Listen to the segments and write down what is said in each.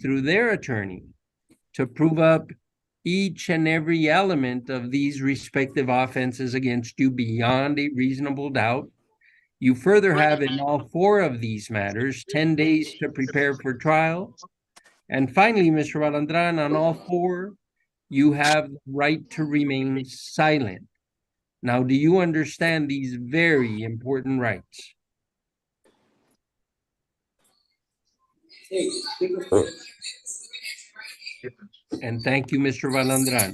through their attorney to prove up each and every element of these respective offenses against you beyond a reasonable doubt. You further have in all 4 of these matters 10 days to prepare for trial. And finally, Mr. Balandran, on all 4, you have the right to remain silent. Now, do you understand these very important rights? And thank you, Mr. Balandran.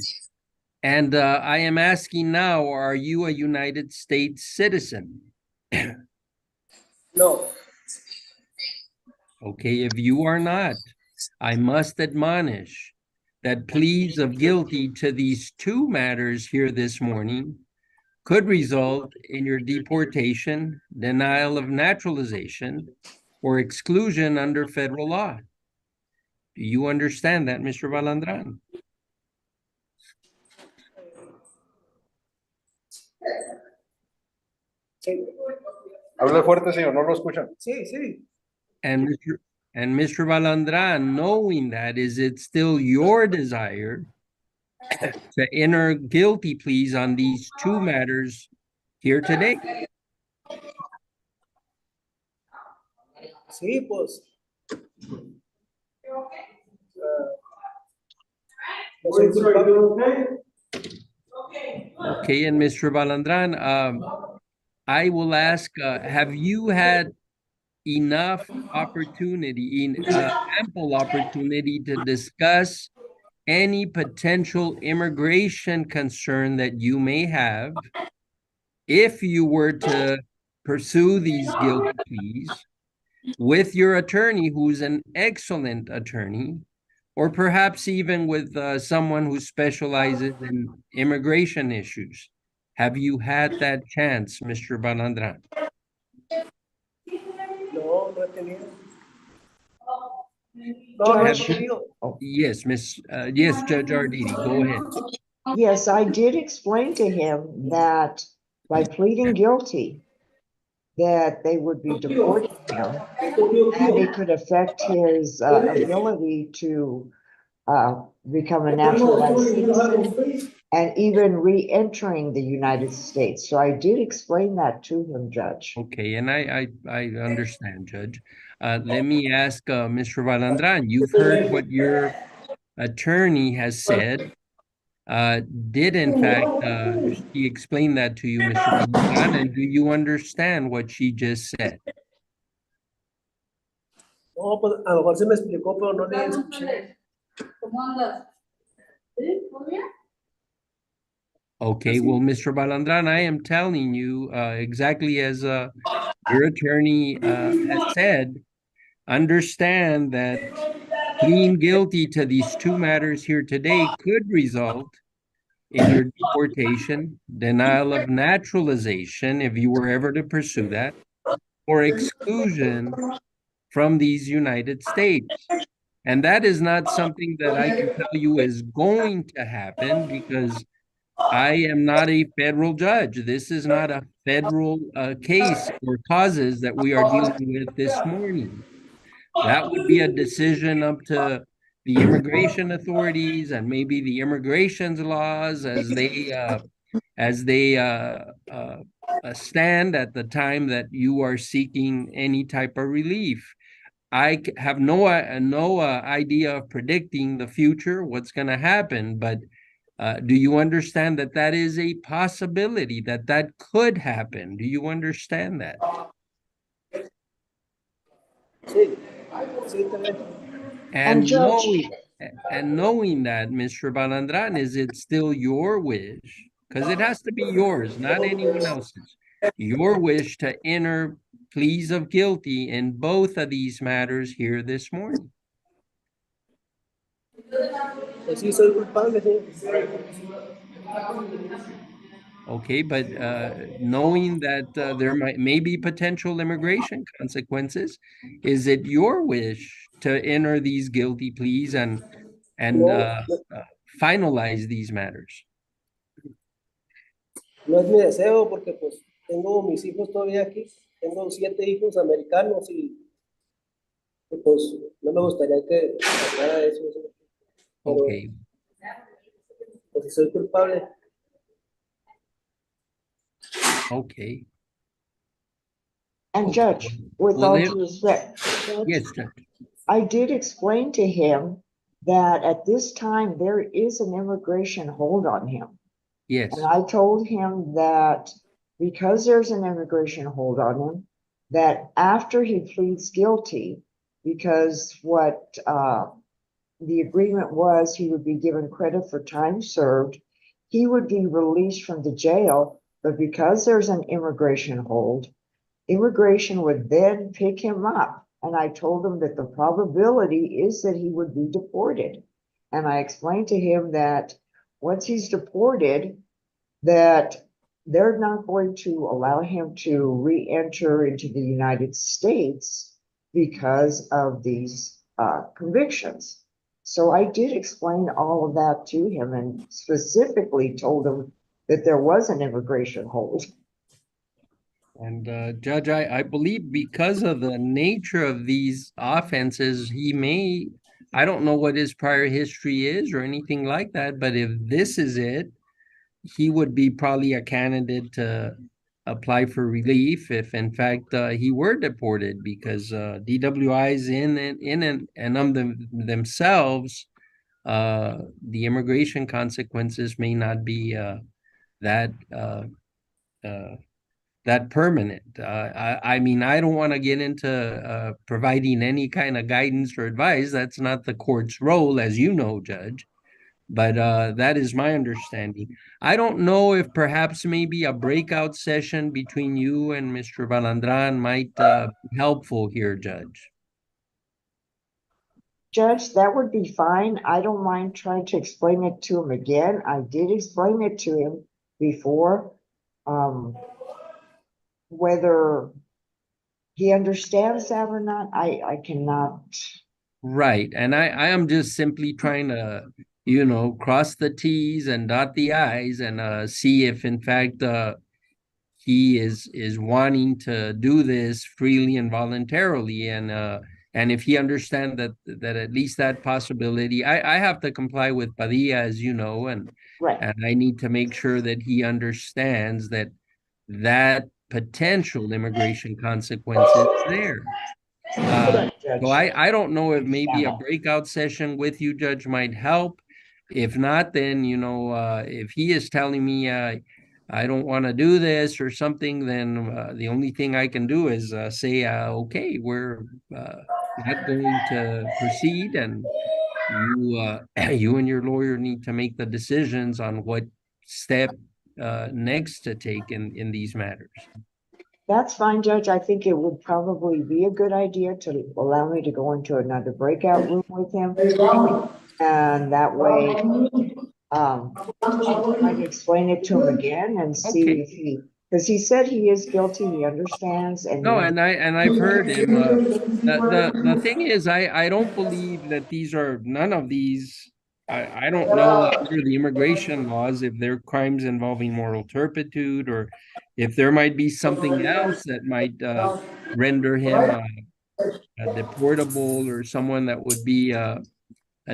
And I am asking now, are you a United States citizen? No. Okay, if you are not, I must admonish that pleas of guilty to these 2 matters here this morning could result in your deportation, denial of naturalization, or exclusion under federal law. Do you understand that, Mr. Balandran? Sí. Hable fuerte, señor, no lo escuchan. Sí, sí. And Mr. Balandran, knowing that, is it still your desire to enter guilty pleas on these 2 matters here today? Sí, pues. Okay, and Mr. Balandran, I will ask, have you had enough opportunity, ample opportunity to discuss any potential immigration concern that you may have if you were to pursue these guilty pleas with your attorney, who's an excellent attorney, or perhaps even with someone who specializes in immigration issues? Have you had that chance, Mr. Balandran? No, no he tenido. No, no he tenido. Yes, yes, Judge Arditi, go ahead. Yes, I did explain to him that by pleading guilty, that they would be deporting him, and it could affect his ability to become a naturalized citizen and even re-entering the United States. So I did explain that to him, Judge. Okay, and I understand, Judge. Let me ask Mr. Balandran, you've heard what your attorney has said. Did in fact she explain that to you, Mr. Balandran, and do you understand what she just said? No, pues a lo mejor se me explicó, pero no le escuché. Okay, well, Mr. Balandran, I am telling you exactly as your attorney has said, understand that pleading guilty to these 2 matters here today could result in your deportation, denial of naturalization, if you were ever to pursue that, or exclusion from these United States. And that is not something that I can tell you is going to happen because I am not a federal judge. This is not a federal case or causes that we are dealing with this morning. That would be a decision up to the immigration authorities and maybe the immigration laws as they stand at the time that you are seeking any type of relief. I have no idea of predicting the future, what's going to happen, but do you understand that that is a possibility, that that could happen? Do you understand that? Sí, sí, también. And Judge, knowing that, Mr. Balandran, is it still your wish? Because it has to be yours, not anyone else's. Your wish to enter pleas of guilty in both of these matters here this morning. Pues sí, soy culpable, sí. Okay, but knowing that there may be potential immigration consequences, is it your wish to enter these guilty pleas and finalize these matters? No es mi deseo porque pues tengo mis hijos todavía aquí. Tengo 7 hijos americanos y Y pues no me gustaría que pasara eso, pero Okay, pues si soy culpable, okay, And okay. Judge, with Well, all due respect, Judge, yes, Judge. I did explain to him that at this time there is an immigration hold on him. Yes, And I told him that because there's an immigration hold on him, that after he pleads guilty, because what the agreement was he would be given credit for time served, he would be released from the jail. But because there's an immigration hold, immigration would then pick him up. And I told him that the probability is that he would be deported. And I explained to him that once he's deported, that they're not going to allow him to re-enter into the United States because of these convictions. So I did explain all of that to him and specifically told him that there was an immigration hold. and Judge, I believe because of the nature of these offenses, I don't know what his prior history is or anything like that, but if this is it, he would be probably a candidate to apply for relief if in fact he were deported, because DWIs and themselves, the immigration consequences may not be that uh, that permanent. I mean, I don't want to get into providing any kind of guidance or advice. That's not the court's role, as you know, Judge. But that is my understanding. I don't know if perhaps maybe a breakout session between you and Mr. Balandran might be helpful here, Judge. Judge, that would be fine. I don't mind trying to explain it to him again. I did explain it to him before. Whether he understands that or not, I cannot. Right. And I am just simply trying to, cross the T's and dot the I's and see if in fact he is wanting to do this freely and voluntarily, and if he understands that at least that possibility, I have to comply with Padilla, as you know, Right. and I need to make sure that he understands that potential immigration consequence is there. Right, So Judge. I don't know if maybe Understand a that. breakout session with you, Judge, might help. If not, then, if he is telling me I don't want to do this or something, then the only thing I can do is say, okay, we're not going to proceed, and you you and your lawyer need to make the decisions on what step next to take in these matters. That's fine, Judge. I think it would probably be a good idea to allow me to go into another breakout room with him. And that way, I'll try to explain it to him again and see Okay. if because he said he is guilty, he understands, and No, he, I've heard him. The thing is, I don't believe that none of these. I don't know under the immigration laws if they're crimes involving moral turpitude, or if there might be something else that might render him deportable, or someone that would be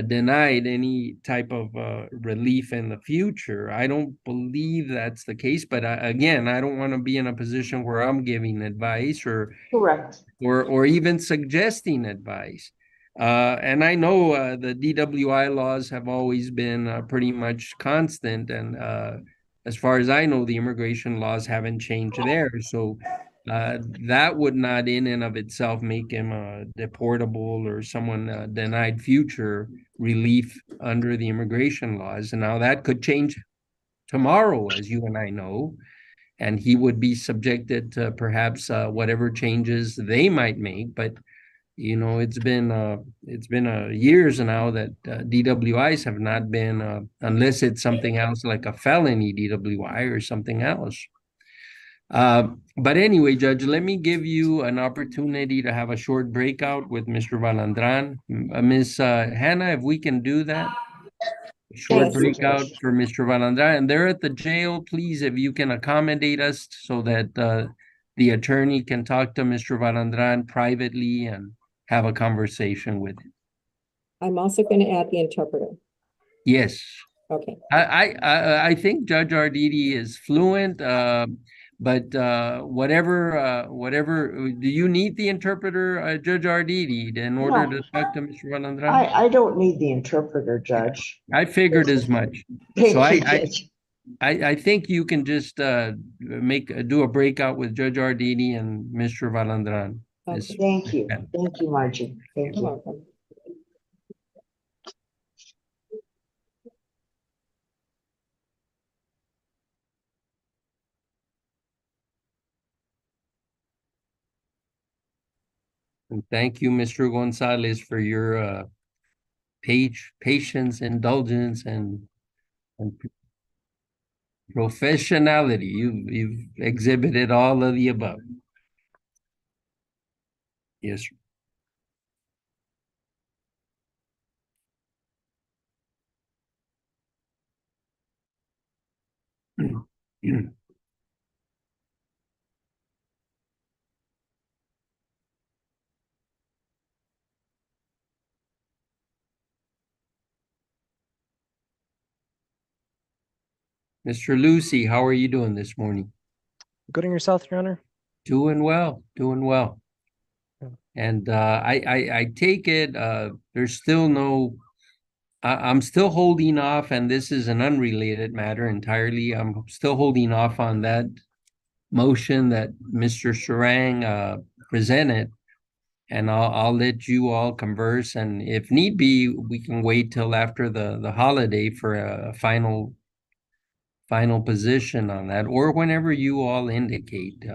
denied any type of relief in the future. I don't believe that's the case, but again, I don't want to be in a position where I'm giving advice correct. or even suggesting advice. And I know the DWI laws have always been pretty much constant, and as far as I know, the immigration laws haven't changed there. So that would not, in and of itself, make him deportable or someone denied future relief under the immigration laws. And now that could change tomorrow, as you and I know, and he would be subjected to perhaps whatever changes they might make. But it's been years now that DWIs have not been, unless it's something else like a felony DWI or something else. But anyway, Judge, let me give you an opportunity to have a short breakout with Mr. Valandran. Miss Hannah, if we can do that. Short Thank you, breakout Judge. for Mr. Valandran. And they're at the jail. Please, if you can accommodate us, so that the attorney can talk to Mr. Valandran privately, and have a conversation with him. I'm also going to add the interpreter. Yes. Okay. I think Judge Arditi is fluent, but whatever, do you need the interpreter, Judge Arditi, in order to talk to Mr. Valandran? I don't need the interpreter, Judge. I figured as much. Thank So you, Judge. I think you can just do a breakout with Judge Arditi and Mr. Valandran. Okay. Thank you. Thank you, Margie. Thank You're you. welcome. And thank you, Mr. Gonzalez, for your patience, indulgence, and professionality. You've exhibited all of the above. Yes, sir. Mr. Lucy, how are you doing this morning? Good on yourself, Your Honor. Doing well, doing well. Yeah. And I take it there's still no. I'm still holding off, and this is an unrelated matter entirely. I'm still holding off on that motion that Mr. Sarang presented, and I'll let you all converse. And if need be, we can wait till after the holiday for a final position on that, or whenever you all indicate.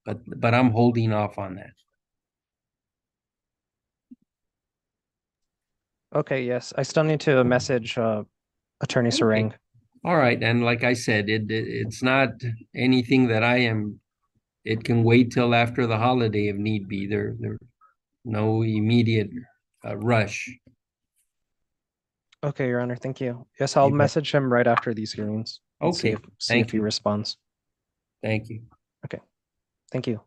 But I'm holding off on that. Okay, yes. I still need to message Attorney Sarang. All right, and like I said, it's not anything that I am. It can wait till after the holiday if need be. There no immediate rush. Okay, Your Honor, thank you. Yes, I'll You bet. message him right after these hearings. And Okay, see thank if he you. responds. Thank you. Thank you.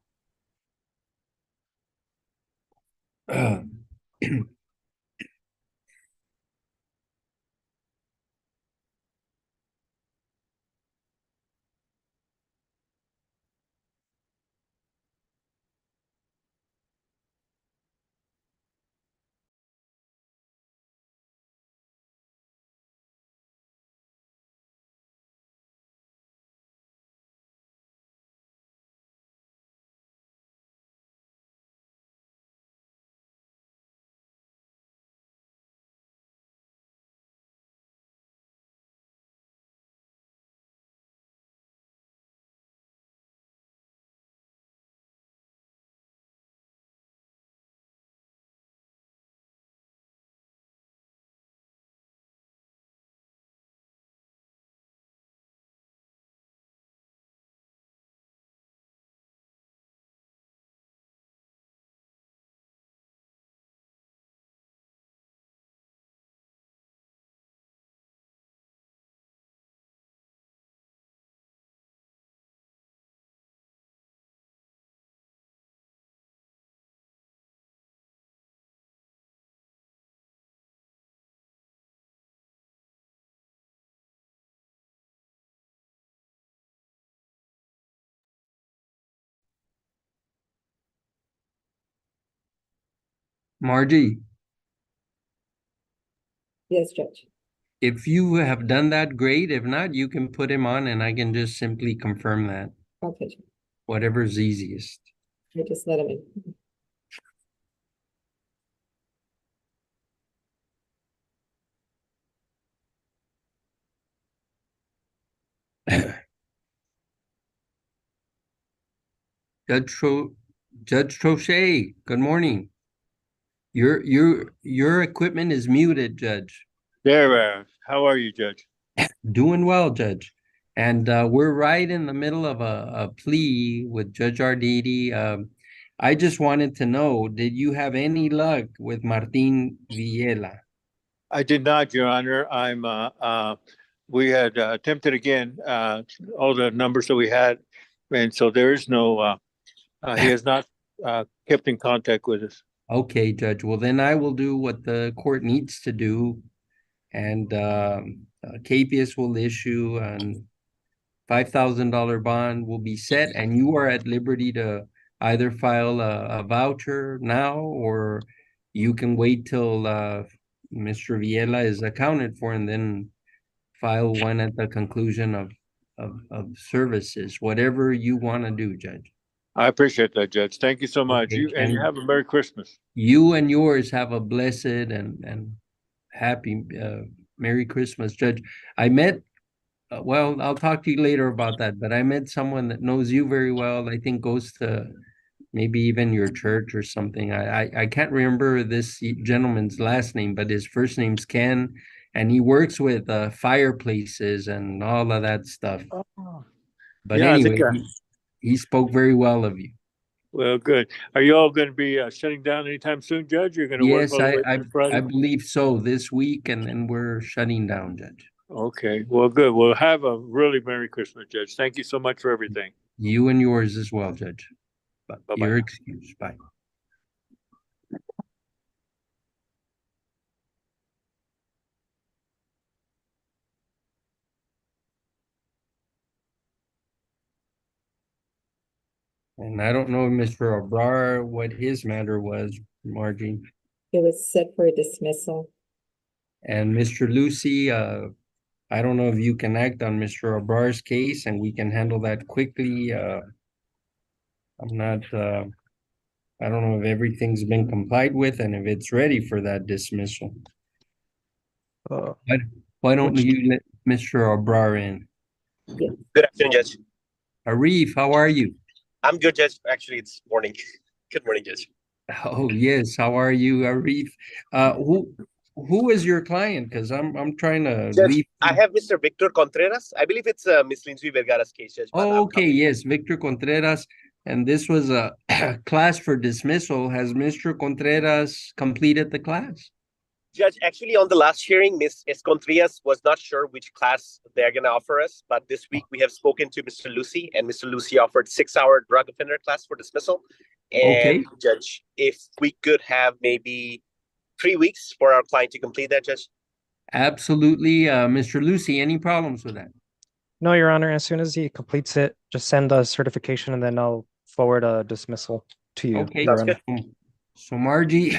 Margie, Yes, Judge. if you have done that, great. If not, you can put him on, and I can just simply confirm that. Okay, Judge. Whatever's easiest. I just let him in. Judge Trochet, good morning. Your equipment is muted, Judge. There, how are you, Judge? Doing well, Judge. And we're right in the middle of a plea with Judge Arditi. I just wanted to know, did you have any luck with Martin Villela? I did not, Your Honor. We had attempted again, all the numbers that we had, and so there is no, he has not kept in contact with us. Okay, Judge. Well, then I will do what the court needs to do, and Capias will issue an $5,000 bond will be set, and you are at liberty to either file a voucher now, or you can wait till Mr. Viela is accounted for and then file one at the conclusion of services, whatever you want to do, Judge. I appreciate that, Judge. Thank you so much. Okay, And you have a Merry Christmas. you and yours have a blessed and happy Merry Christmas, Judge. I met well, I'll talk to you later about that, but I met someone that knows you very well. I think goes to maybe even your church or something. I can't remember this gentleman's last name, but his first name's Ken, and he works with fireplaces and all of that stuff. But Yeah, I think, anyway, he spoke very well of you. well, good. Are you all going to be shutting down anytime soon, Judge? You're going to work Yes, all the way through Friday? I believe so this week, and then we're shutting down, Judge. Okay, well, good. Well, have a really Merry Christmas, Judge. Thank you so much for everything. You and yours as well, Judge. But Bye-bye. you're excused. Bye. And I don't know, Mr. Obrar, what his matter was, Margie. It was set for dismissal. And Mr. Lucy, I don't know if you can act on Mr. Obrar's case and we can handle that quickly. I'm not, I don't know if everything's been complied with and if it's ready for that dismissal. Uh, But why don't Which- you let Mr. Obrar in? Good afternoon, Judge. Arif, how are you? I'm good, Judge. Actually, it's morning. Good morning, Judge. Oh, yes. How are you, Arif? Who is your client? Because I'm trying to Judge, leave. I have Mr. Victor Contreras. I believe it's Miss Lindsay Vergara's case, Judge. but Oh, I'm okay. Yes, Victor Contreras. And this was a class for dismissal. Has Mr. Contreras completed the class? Judge, actually, on the last hearing, Miss Contreras was not sure which class they're going to offer us. But this week, we have spoken to Mr. Lucy, and Mr. Lucy offered 6-hour drug offender class for dismissal. And, Okay. Judge, if we could have maybe 3 weeks for our client to complete that, Judge. Absolutely. Mr. Lucy, any problems with that? No, Your Honor, as soon as he completes it, just send the certification and then I'll forward a dismissal to you, Okay. Your Sounds Honor. good. So Margie,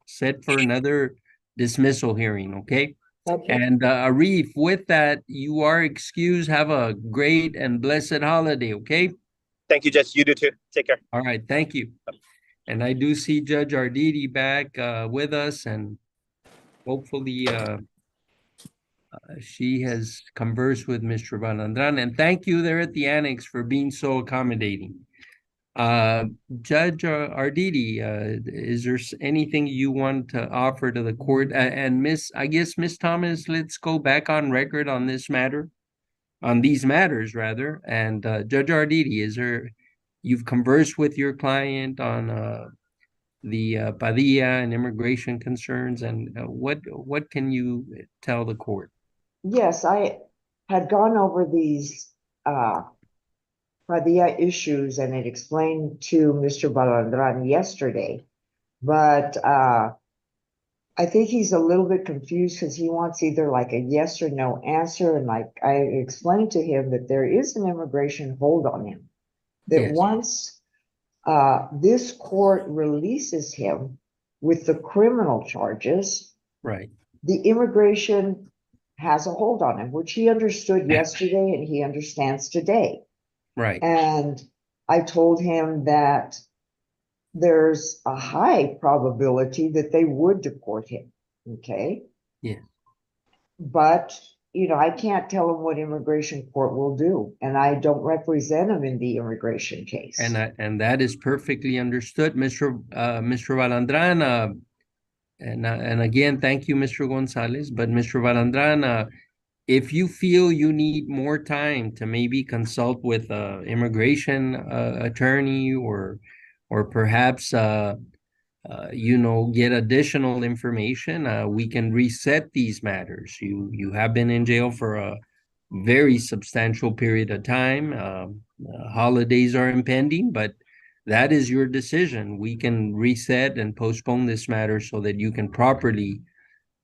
set for another dismissal hearing, okay? Okay, And Arif, with that, you are excused. Have a great and blessed holiday, okay? Thank you, Judge. You do too. Take care. All right, thank you. And I do see Judge Arditi back with us, and hopefully she has conversed with Mr. Balandran. And thank you there at the annex for being so accommodating. Judge Arditi, is there anything you want to offer to the court? And I guess Miss Thomas, let's go back on record on this matter, on these matters rather. And Judge Arditi, you've conversed with your client on the Padilla and immigration concerns, and what can you tell the court? Yes, I had gone over these Padilla issues and it explained to Mr. Balandran yesterday, but I think he's a little bit confused because he wants either like a yes or no answer. And like I explained to him that there is an immigration hold on him, that Yes. once this court releases him with the criminal charges, Right. the immigration has a hold on him, which he understood yesterday and he understands today. Right. And I told him that there's a high probability that they would deport him. Okay. Yeah. But, I can't tell him what immigration court will do. And I don't represent him in the immigration case. And that is perfectly understood, Mr. Balandran. And again, thank you, Mr. Gonzalez. But Mr. Balandran, if you feel you need more time to maybe consult with immigration attorney or perhaps get additional information, we can reset these matters. You have been in jail for a very substantial period of time. Holidays are impending, but that is your decision. We can reset and postpone this matter so that you can properly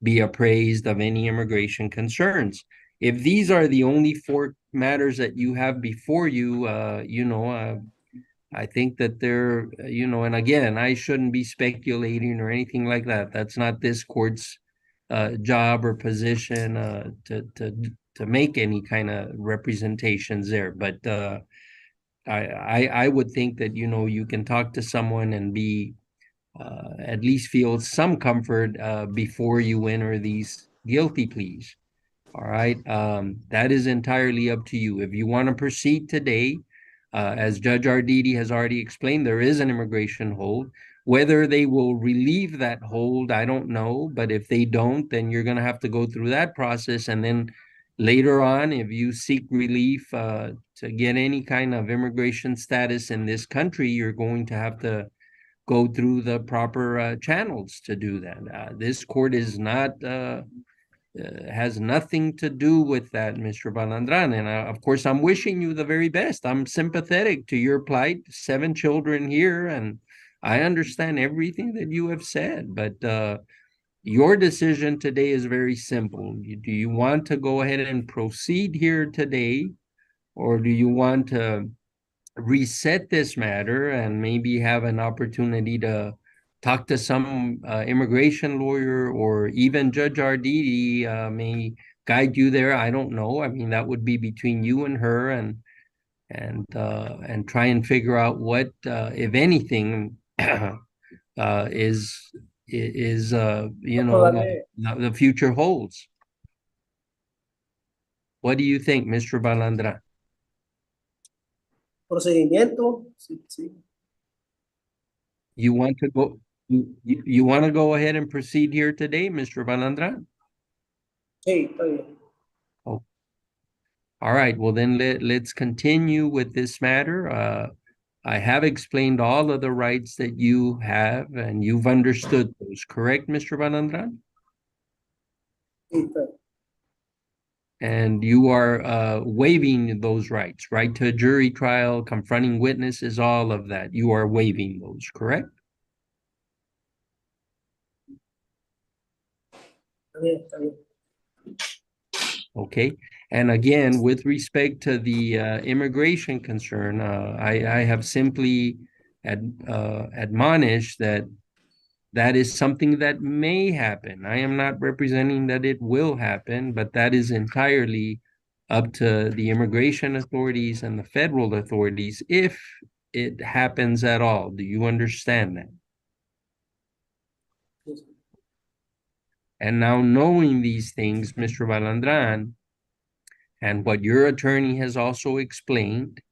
be appraised of any immigration concerns. If these are the only four matters that you have before you, I think that they're, and again, I shouldn't be speculating or anything like that. That's not this court's job or position to make any kind of representations there. But I would think that, you can talk to someone and be at least feel some comfort before you enter these guilty pleas. All right. That is entirely up to you. If you want to proceed today, as Judge Arditi has already explained, there is an immigration hold. Whether they will relieve that hold, I don't know. But if they don't, then you're going to have to go through that process. And then later on, if you seek relief to get any kind of immigration status in this country, you're going to have to go through the proper channels to do that. This court is not has nothing to do with that, Mr. Balandran. And of course, I'm wishing you the very best. I'm sympathetic to your plight, 7 children here, and I understand everything that you have said. But your decision today is very simple. Do you want to go ahead and proceed here today, or do you want to reset this matter and maybe have an opportunity to talk to some immigration lawyer, or even Judge Arditi may guide you there? I don't know. I mean, that would be between you and her, and try and figure out what, if anything, is the future holds. What do you think, Mr. Balandra? Procedimiento, sí, sí. You want to go? You want to go ahead and proceed here today, Mr. Balandra? Sí, está bien. Oh, all right. Well, then let's continue with this matter. I have explained all of the rights that you have, and you've understood those, correct, Mr. Balandra? Sí, está bien. And you are waiving those rights, right to a jury trial, confronting witnesses, all of that. You are waiving those, correct? Está bien, está bien. Okay. And again, with respect to the immigration concern, I have simply admonished that that is something that may happen. I am not representing that it will happen, but that is entirely up to the immigration authorities and the federal authorities if it happens at all. Do you understand that? Sí, sí. And now, knowing these things, Mr. Balandran, and what your attorney has also explained,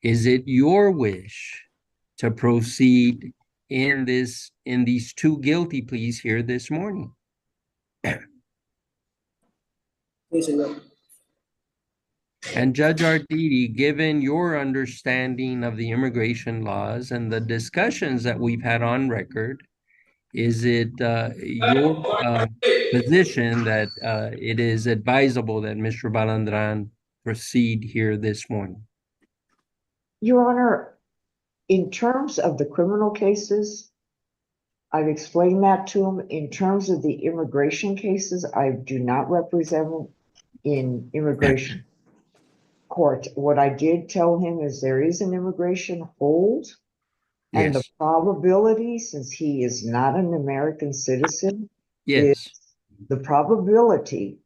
is it your wish to proceed in these 2 guilty pleas here this morning? Sí, señor. And Judge Arditi, given your understanding of the immigration laws and the discussions that we've had on record, is it your position that it is advisable that Mr. Balandran proceed here this morning? Your Honor, in terms of the criminal cases, I've explained that to him. In terms of the immigration cases, I do not represent him in immigration court. What I did tell him is there is an immigration hold, and the Yes, probability, since he is not an American citizen, yes, the probability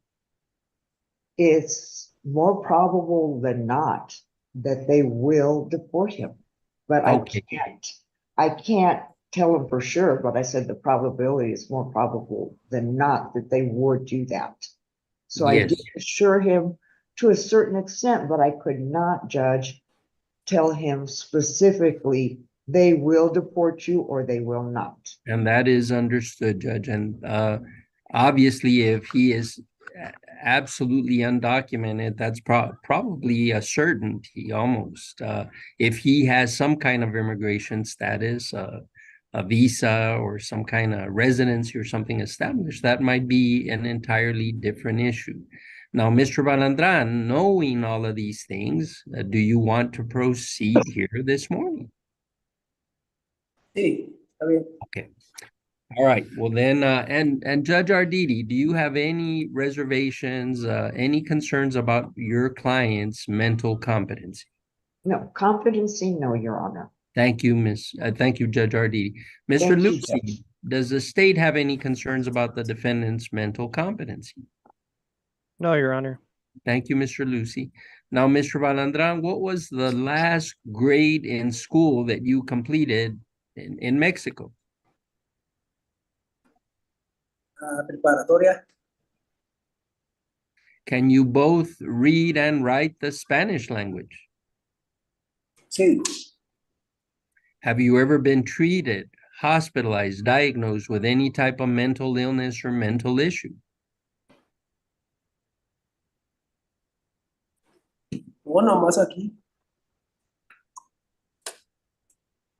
is more probable than not that they will deport him. But okay. I can't tell him for sure, but I said the probability is more probable than not that they would do that. So I Yes. did assure him to a certain extent, but I could not, Judge, tell him specifically they will deport you or they will not. And that is understood, Judge. And obviously, if he is absolutely undocumented, that's probably a certainty almost. If he has some kind of immigration status, a visa or some kind of residency or something established, that might be an entirely different issue. Now, Mr. Balandran, knowing all of these things, do you want to proceed here this morning? Sí, está bien. Okay. All right. Well then, and Judge Arditi, do you have any reservations, any concerns about your client's mental competency? No, competency, no, Your Honor. Thank you, thank you, Judge Arditi. Mr. Thank you, Lucy, Judge. does the state have any concerns about the defendant's mental competency? No, Your Honor. Thank you, Mr. Lucy. Now, Mr. Balandran, what was the last grade in school that you completed in Mexico? Preparatoria. Can you both read and write the Spanish language? Sí, Have you ever been treated, hospitalized, diagnosed with any type of mental illness or mental issue? bueno, más aquí.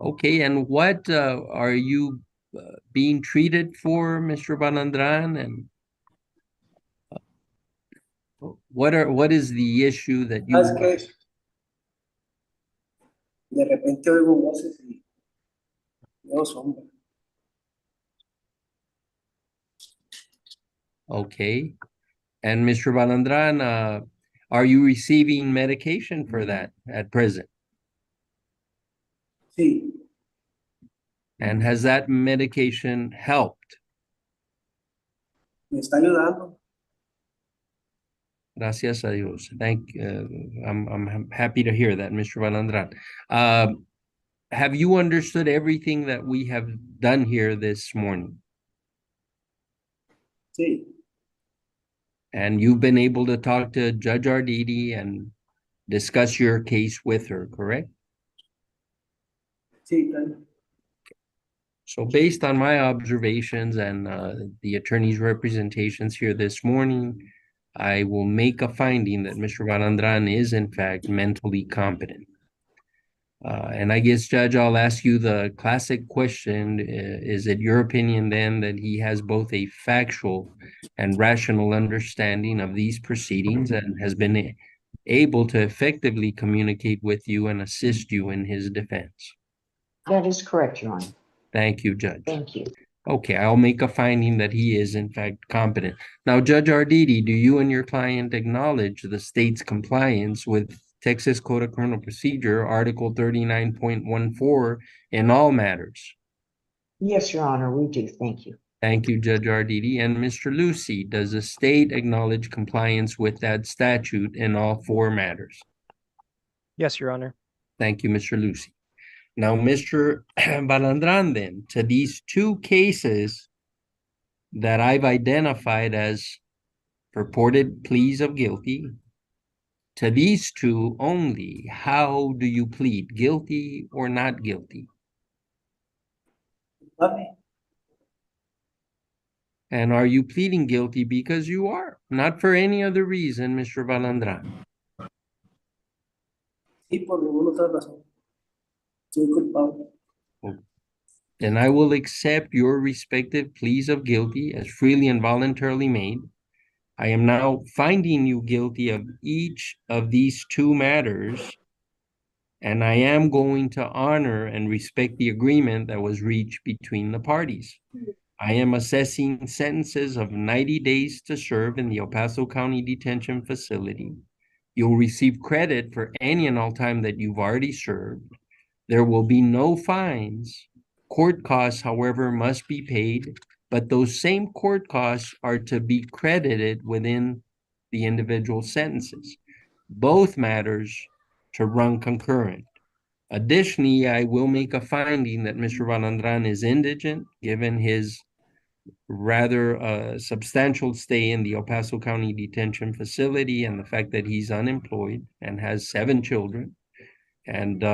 Okay, and what are you being treated for, Mr. Balandran? And what is the issue that you Es que de repente oigo voces y veo sombras. Okay. And Mr. Balandran, are you receiving medication for that at present? Sí, And has that medication helped? me está ayudando. Gracias a Dios. I'm happy to hear that, Mr. Balandran. Have you understood everything that we have done here this morning? Sí, And you've been able to talk to Judge Arditi and discuss your case with her, correct? sí, está bien. So based on my observations and the attorney's representations here this morning, I will make a finding that Mr. Balandran is in fact mentally competent. And I guess, Judge, I'll ask you the classic question. Is it your opinion then that he has both a factual and rational understanding of these proceedings and has been able to effectively communicate with you and assist you in his defense? That is correct, Your Honor. Thank you, Judge. Thank you. Okay, I'll make a finding that he is in fact competent. Now, Judge Arditi, do you and your client acknowledge the state's compliance with Texas Code of Criminal Procedure, Article 39.14 in all matters? Yes, Your Honor, we do. Thank you. Thank you, Judge Arditi. And Mr. Lucy, does the state acknowledge compliance with that statute in all four matters? Yes, Your Honor. Thank you, Mr. Lucy. Now, Mr. Balandran, then, to these two cases that I've identified as purported pleas of guilty, to these two only, how do you plead, guilty or not guilty? Vale. And are you pleading guilty because you are, not for any other reason, Mr. Balandran? Sí, por ninguna otra razón. Soy culpable. Then I will accept your respective pleas of guilty as freely and voluntarily made. I am now finding you guilty of each of these two matters, and I am going to honor and respect the agreement that was reached between the parties. I am assessing sentences of 90 days to serve in the El Paso County Detention Facility. You'll receive credit for any and all time that you've already served. There will be no fines. Court costs, however, must be paid, but those same court costs are to be credited within the individual sentences. Both matters to run concurrent. Additionally, I will make a finding that Mr. Balandran is indigent, given his rather substantial stay in the El Paso County Detention Facility and the fact that he's unemployed and has 7 children. And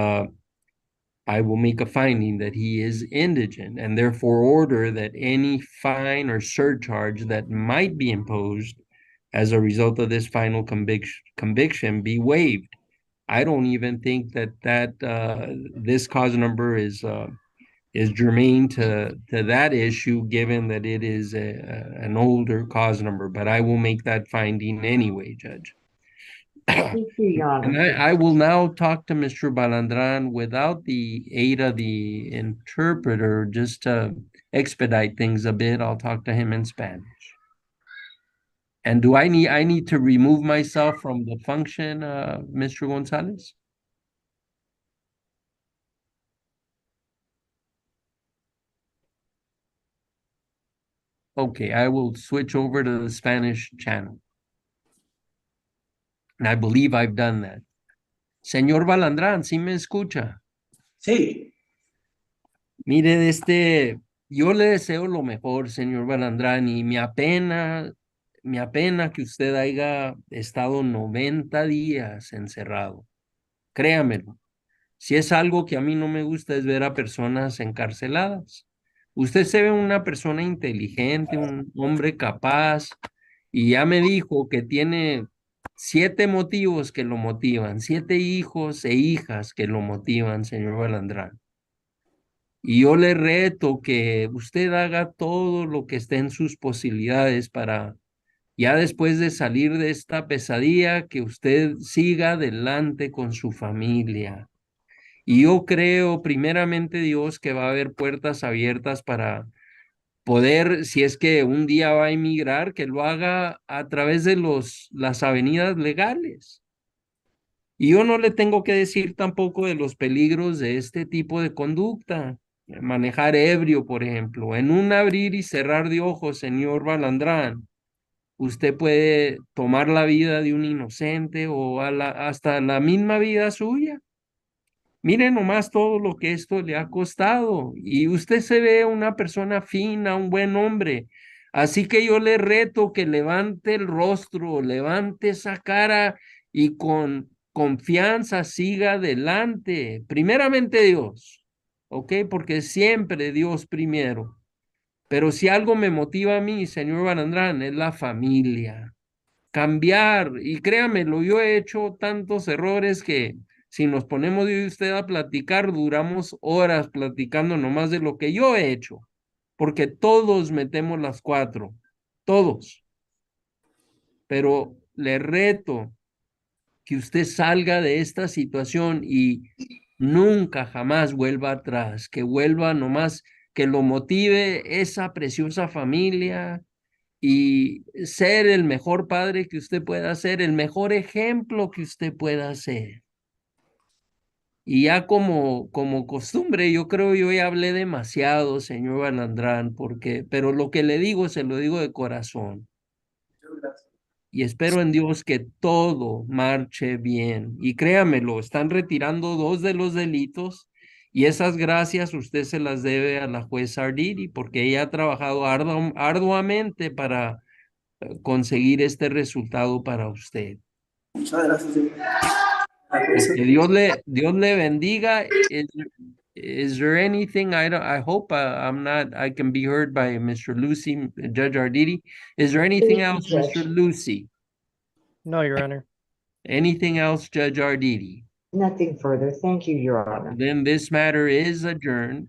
I will make a finding that he is indigent and therefore order that any fine or surcharge that might be imposed as a result of this final conviction be waived. I don't even think that this cause number is germane to that issue, given that it is an older cause number, but I will make that finding anyway, Judge. Thank you, Your And Honor. I will now talk to Mr. Balandran without the aid of the interpreter, just to expedite things a bit. I'll talk to him in Spanish. And do I need to remove myself from the function, Mr. Gonzalez? Okay, I will switch over to the Spanish channel. And I believe I've done that. Señor Balandrán, ¿sí me escucha? Sí, Mire, yo le deseo lo mejor, señor Balandrán, y me apena que usted haya estado 90 días encerrado. Créamelo. Si es algo que a mí no me gusta es ver a personas encarceladas. Usted se ve una persona inteligente, un hombre capaz, y ya me dijo que tiene 7 motivos que lo motivan, 7 hijos e hijas que lo motivan, señor Balandrán. Y yo le reto que usted haga todo lo que esté en sus posibilidades para, ya después de salir de esta pesadilla, que usted siga adelante con su familia. Y yo creo, primeramente Dios, que va a haber puertas abiertas para poder, si es que un día va a emigrar, que lo haga a través de las avenidas legales. Y yo no le tengo que decir tampoco de los peligros de este tipo de conducta. Manejar ebrio, por ejemplo. En un abrir y cerrar de ojos, señor Balandrán, usted puede tomar la vida de un inocente o hasta la misma vida suya. Mire nomás todo lo que esto le ha costado. Y usted se ve una persona fina, un buen hombre. Así que yo le reto que levante el rostro, levante esa cara y con confianza siga adelante. Primeramente Dios, ¿ok? Porque siempre Dios primero. Pero si algo me motiva a mí, señor Barandrán, es la familia, cambiar. Y créamelo, yo he hecho tantos errores que si nos ponemos yo y usted a platicar, duramos horas platicando nomás de lo que yo he hecho, porque todos metemos las 4, todos. Pero le reto que usted salga de esta situación y nunca jamás vuelva atrás, que vuelva nomás, que lo motive esa preciosa familia y ser el mejor padre que usted pueda ser, el mejor ejemplo que usted pueda ser. Y ya como costumbre, yo creo yo ya hablé demasiado, señor Balandrán, pero lo que le digo, se lo digo de corazón. Y espero en Dios que todo marche bien. Y créamelo, están retirando 2 de los delitos y esas gracias usted se las debe a la jueza Arditi porque ella ha trabajado arduamente para conseguir este resultado para usted. muchas gracias, señor. Que Dios le bendiga. Is there anything I hope I can be heard by Mr. Lucy, Judge Arditi. Is there anything Thank you, else, Mr. Judge. Lucy? No, Your Honor. Anything else, Judge Arditi? Nothing further. Thank you, Your Honor. Then this matter is adjourned.